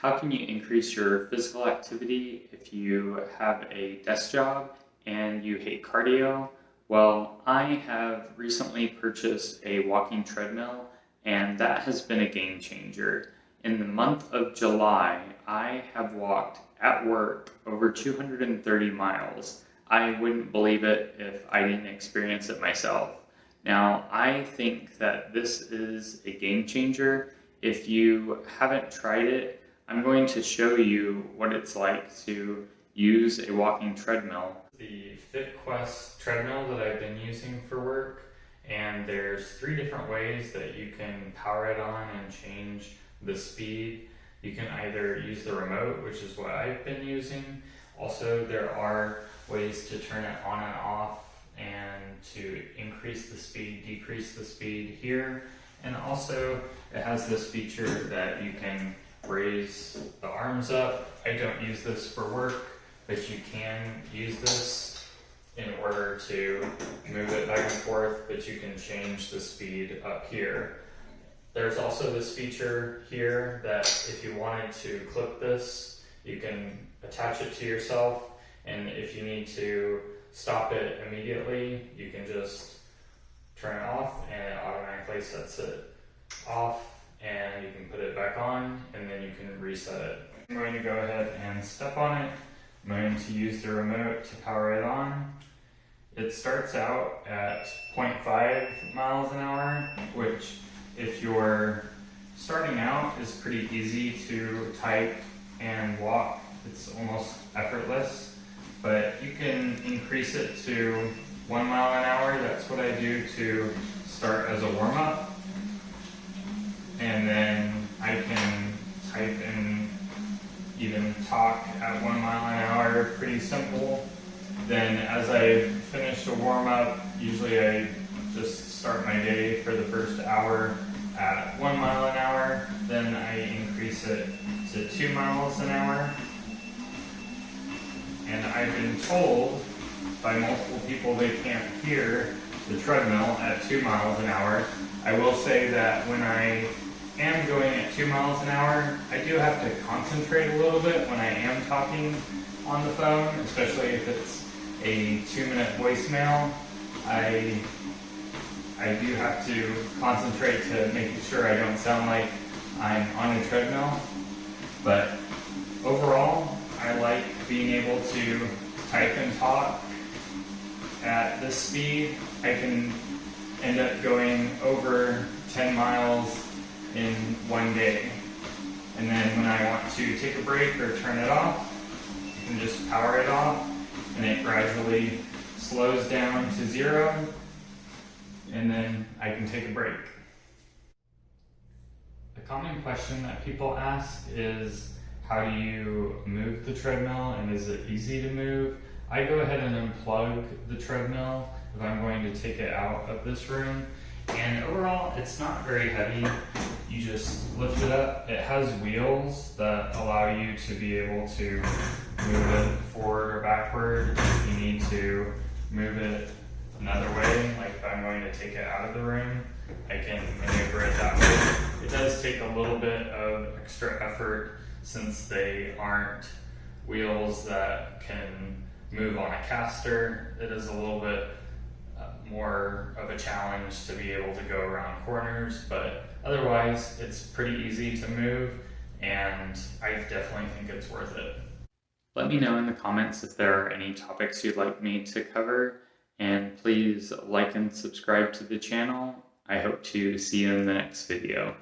How can you increase your physical activity if you have a desk job and you hate cardio? Well, I have recently purchased a walking treadmill, and that has been a game changer. In the month of July, I have walked at work over 230 miles. I wouldn't believe it if I didn't experience it myself. Now, I think that this is a game changer. If you haven't tried it, I'm going to show you what it's like to use a walking treadmill. The FitQuest treadmill that I've been using for work, and there's 3 different ways that you can power it on and change the speed. You can either use the remote, which is what I've been using. Also, there are ways to turn it on and off and to increase the speed, decrease the speed here. And also, it has this feature that you can raise the arms up. I don't use this for work, but you can use this in order to move it back and forth, but you can change the speed up here. There's also this feature here that if you wanted to clip this, you can attach it to yourself, and if you need to stop it immediately, you can just turn it off and it automatically sets it off, and you can put it back on and then you can reset it. I'm going to go ahead and step on it. I'm going to use the remote to power it on. It starts out at 0.5 miles an hour, which if you're starting out is pretty easy to type and walk. It's almost effortless. But you can increase it to 1 mile an hour. That's what I do to start as a warm-up. And then I can type and even talk at 1 mile an hour, pretty simple. Then as I finish a warm-up, usually I just start my day for the first hour at 1 mile an hour. Then I increase it to 2 miles an hour. And I've been told by multiple people they can't hear the treadmill at 2 miles an hour. I will say that when I am going at 2 miles an hour, I do have to concentrate a little bit when I am talking on the phone, especially if it's a 2-minute voicemail. I do have to concentrate to making sure I don't sound like I'm on a treadmill. But overall, I like being able to type and talk at this speed. I can end up going over 10 miles in one day. And then when I want to take a break or turn it off, you can just power it off and it gradually slows down to 0, and then I can take a break. A common question that people ask is, how do you move the treadmill, and is it easy to move? I go ahead and unplug the treadmill if I'm going to take it out of this room. And overall, it's not very heavy. You just lift it up. It has wheels that allow you to be able to move it forward or backward. If you need to move it another way, like if I'm going to take it out of the room, I can maneuver it that way. It does take a little bit of extra effort since they aren't wheels that can move on a caster. It is a little bit more of a challenge to be able to go around corners, but otherwise it's pretty easy to move, and I definitely think it's worth it. Let me know in the comments if there are any topics you'd like me to cover, and please like and subscribe to the channel. I hope to see you in the next video.